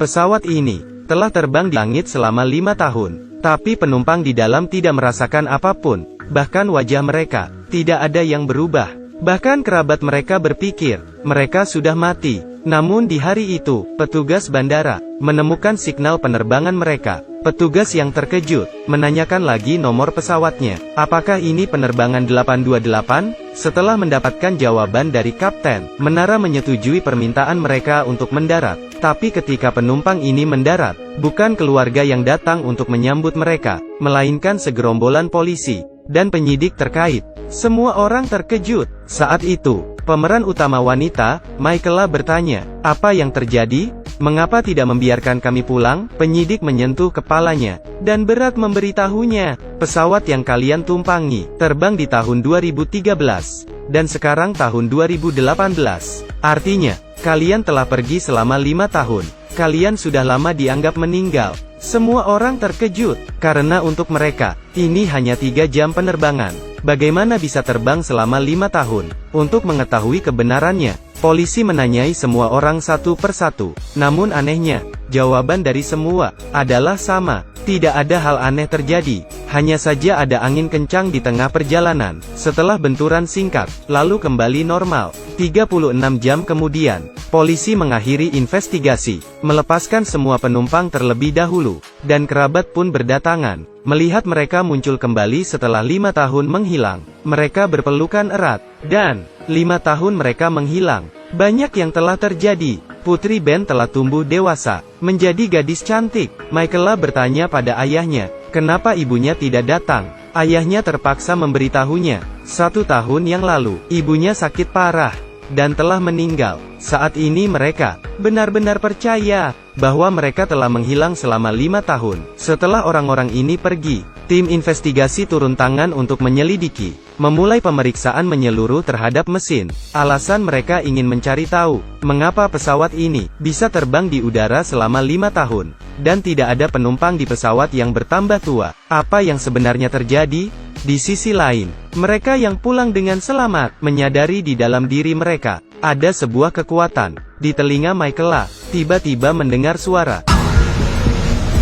Pesawat ini telah terbang di langit selama 5 tahun, tapi penumpang di dalam tidak merasakan apapun, bahkan wajah mereka tidak ada yang berubah. Bahkan kerabat mereka berpikir mereka sudah mati. Namun di hari itu, petugas bandara menemukan signal penerbangan mereka. Petugas yang terkejut menanyakan lagi nomor pesawatnya. Apakah ini penerbangan 828? Setelah mendapatkan jawaban dari kapten, menara menyetujui permintaan mereka untuk mendarat. Tapi ketika penumpang ini mendarat, bukan keluarga yang datang untuk menyambut mereka, melainkan segerombolan polisi dan penyidik terkait. Semua orang terkejut. Saat itu, pemeran utama wanita, Michaela bertanya, "Apa yang terjadi? Mengapa tidak membiarkan kami pulang?" Penyidik menyentuh kepalanya dan berat memberitahunya, "Pesawat yang kalian tumpangi terbang di tahun 2013 dan sekarang tahun 2018. Artinya, kalian telah pergi selama 5 tahun. Kalian sudah lama dianggap meninggal." Semua orang terkejut, karena untuk mereka, ini hanya 3 jam penerbangan. Bagaimana bisa terbang selama 5 tahun? Untuk mengetahui kebenarannya, polisi menanyai semua orang satu persatu. Namun anehnya, jawaban dari semua adalah sama. Tidak ada hal aneh terjadi, hanya saja ada angin kencang di tengah perjalanan. Setelah benturan singkat, lalu kembali normal. 36 jam kemudian, polisi mengakhiri investigasi, melepaskan semua penumpang terlebih dahulu, dan kerabat pun berdatangan. Melihat mereka muncul kembali setelah 5 tahun menghilang, mereka berpelukan erat, dan 5 tahun mereka menghilang. Banyak yang telah terjadi. Putri Ben telah tumbuh dewasa, menjadi gadis cantik. Michaela bertanya pada ayahnya, kenapa ibunya tidak datang. Ayahnya terpaksa memberitahunya, 1 tahun yang lalu, ibunya sakit parah, dan telah meninggal. Saat ini mereka benar-benar percaya bahwa mereka telah menghilang selama 5 tahun. Setelah orang-orang ini pergi, tim investigasi turun tangan untuk menyelidiki, memulai pemeriksaan menyeluruh terhadap mesin. Alasan mereka ingin mencari tahu, mengapa pesawat ini bisa terbang di udara selama 5 tahun, dan tidak ada penumpang di pesawat yang bertambah tua. Apa yang sebenarnya terjadi? Di sisi lain, mereka yang pulang dengan selamat, menyadari di dalam diri mereka, ada sebuah kekuatan. Di telinga Michaela, tiba-tiba mendengar suara.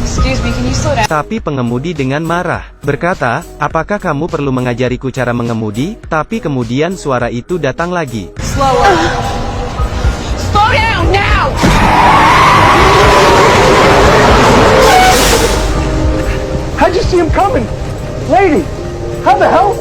Excuse me, can you slow down? Tapi pengemudi dengan marah, berkata, apakah kamu perlu mengajariku cara mengemudi? Tapi kemudian suara itu datang lagi. Slower. Slow down now! How'd you see him coming? Lady, how the hell?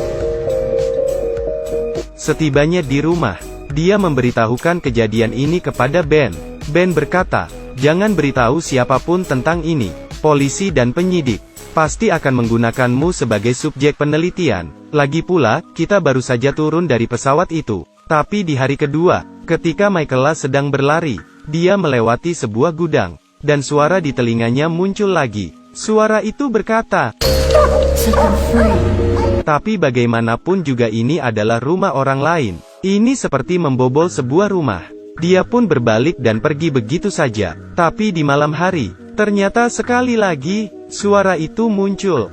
Setibanya di rumah, dia memberitahukan kejadian ini kepada Ben. Ben berkata, jangan beritahu siapapun tentang ini. Polisi dan penyidik pasti akan menggunakanmu sebagai subjek penelitian. Lagi pula, kita baru saja turun dari pesawat itu. Tapi di hari kedua, ketika Michaela sedang berlari, dia melewati sebuah gudang, dan suara di telinganya muncul lagi. Suara itu berkata, tapi bagaimanapun juga ini adalah rumah orang lain. Ini seperti membobol sebuah rumah. Dia pun berbalik dan pergi begitu saja. Tapi di malam hari, ternyata sekali lagi, suara itu muncul.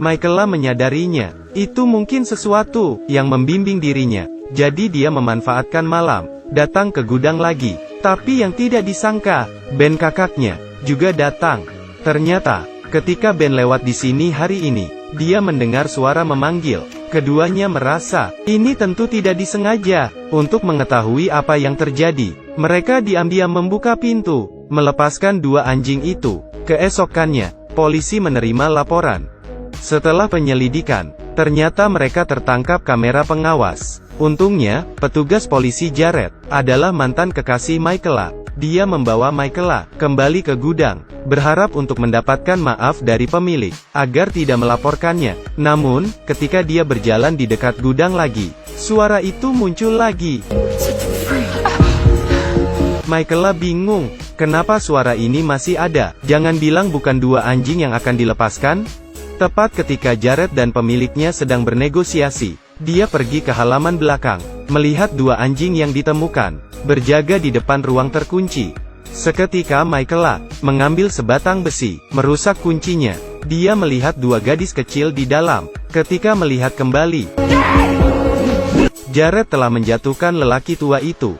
Michaela menyadarinya, itu mungkin sesuatu yang membimbing dirinya. Jadi dia memanfaatkan malam, datang ke gudang lagi. Tapi yang tidak disangka, Ben kakaknya juga datang. Ternyata, ketika Ben lewat di sini hari ini, dia mendengar suara memanggil. Keduanya merasa, ini tentu tidak disengaja. Untuk mengetahui apa yang terjadi, mereka diam-diam membuka pintu, melepaskan 2 anjing itu. Keesokannya, polisi menerima laporan. Setelah penyelidikan, ternyata mereka tertangkap kamera pengawas. Untungnya, petugas polisi Jared adalah mantan kekasih Michaela. Dia membawa Michaela kembali ke gudang, berharap untuk mendapatkan maaf dari pemilik, agar tidak melaporkannya. Namun, ketika dia berjalan di dekat gudang lagi, suara itu muncul lagi. Michaela bingung, kenapa suara ini masih ada? Jangan bilang bukan 2 anjing yang akan dilepaskan? Tepat ketika Jared dan pemiliknya sedang bernegosiasi, dia pergi ke halaman belakang, melihat 2 anjing yang ditemukan, berjaga di depan ruang terkunci. Seketika Michaela mengambil sebatang besi, merusak kuncinya. Dia melihat 2 gadis kecil di dalam. Ketika melihat kembali, Jared telah menjatuhkan lelaki tua itu.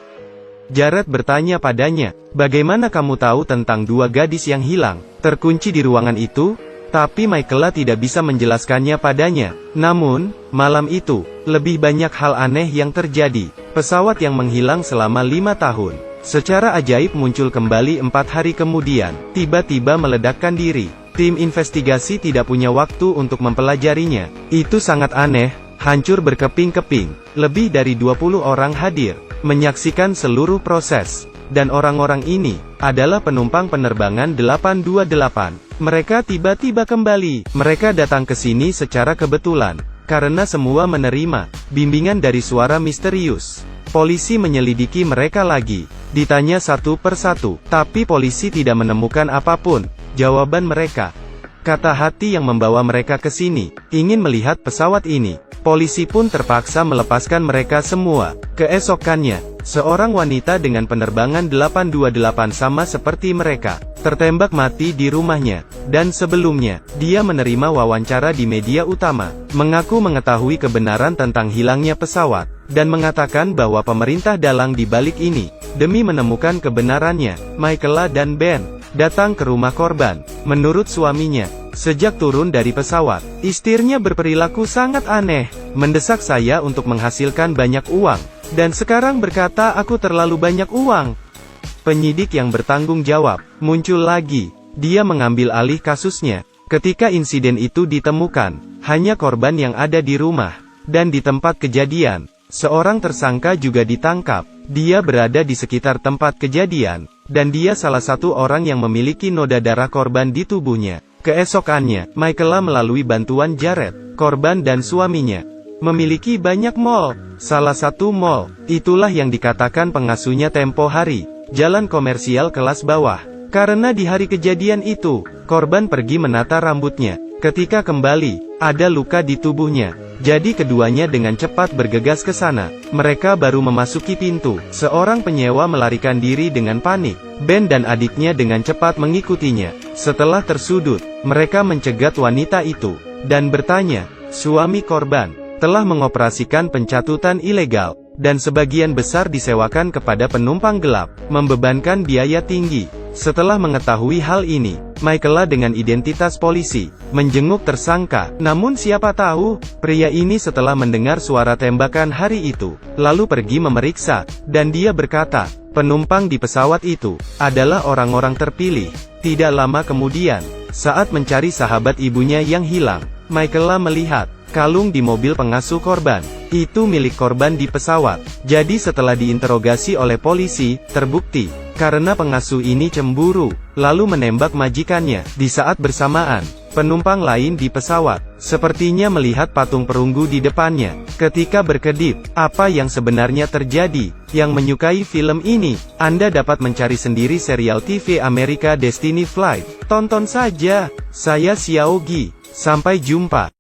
Jared bertanya padanya, bagaimana kamu tahu tentang 2 gadis yang hilang, terkunci di ruangan itu? Tapi Michaela tidak bisa menjelaskannya padanya. Namun, malam itu, lebih banyak hal aneh yang terjadi. Pesawat yang menghilang selama 5 tahun, secara ajaib muncul kembali 4 hari kemudian, tiba-tiba meledakkan diri. Tim investigasi tidak punya waktu untuk mempelajarinya. Itu sangat aneh, hancur berkeping-keping. Lebih dari 20 orang hadir, menyaksikan seluruh proses. Dan orang-orang ini, adalah penumpang penerbangan 828. Mereka tiba-tiba kembali. Mereka datang ke sini secara kebetulan, karena semua menerima bimbingan dari suara misterius. Polisi menyelidiki mereka lagi, ditanya satu persatu, tapi polisi tidak menemukan apapun. Jawaban mereka, kata hati yang membawa mereka ke sini, ingin melihat pesawat ini. Polisi pun terpaksa melepaskan mereka semua. Keesokannya, seorang wanita dengan penerbangan 828 sama seperti mereka, tertembak mati di rumahnya. Dan sebelumnya, dia menerima wawancara di media utama, mengaku mengetahui kebenaran tentang hilangnya pesawat, dan mengatakan bahwa pemerintah dalang di balik ini. Demi menemukan kebenarannya, Michaela dan Ben datang ke rumah korban. Menurut suaminya, sejak turun dari pesawat, istrinya berperilaku sangat aneh, mendesak saya untuk menghasilkan banyak uang, dan sekarang berkata aku terlalu banyak uang. Penyidik yang bertanggung jawab muncul lagi. Dia mengambil alih kasusnya. Ketika insiden itu ditemukan, hanya korban yang ada di rumah, dan di tempat kejadian. Seorang tersangka juga ditangkap. Dia berada di sekitar tempat kejadian, dan dia salah satu orang yang memiliki noda darah korban di tubuhnya. Keesokannya, Michaela melalui bantuan Jared, korban dan suaminya, memiliki banyak mall. Salah satu mall, itulah yang dikatakan pengasuhnya tempo hari, jalan komersial kelas bawah. Karena di hari kejadian itu, korban pergi menata rambutnya. Ketika kembali, ada luka di tubuhnya. Jadi keduanya dengan cepat bergegas ke sana. Mereka baru memasuki pintu, seorang penyewa melarikan diri dengan panik. Ben dan adiknya dengan cepat mengikutinya. Setelah tersudut, mereka mencegat wanita itu, dan bertanya, suami korban telah mengoperasikan pencatutan ilegal, dan sebagian besar disewakan kepada penumpang gelap, membebankan biaya tinggi. Setelah mengetahui hal ini, Michaela dengan identitas polisi, menjenguk tersangka. Namun siapa tahu, pria ini setelah mendengar suara tembakan hari itu, lalu pergi memeriksa, dan dia berkata, penumpang di pesawat itu, adalah orang-orang terpilih. Tidak lama kemudian, saat mencari sahabat ibunya yang hilang, Michaela melihat, kalung di mobil pengasuh korban. Itu milik korban di pesawat. Jadi setelah diinterogasi oleh polisi, terbukti, karena pengasuh ini cemburu, lalu menembak majikannya. Di saat bersamaan, penumpang lain di pesawat, sepertinya melihat patung perunggu di depannya. Ketika berkedip, apa yang sebenarnya terjadi? Yang menyukai film ini, Anda dapat mencari sendiri serial TV Amerika Destiny Flight. Tonton saja. Saya Xiaogi. Sampai jumpa.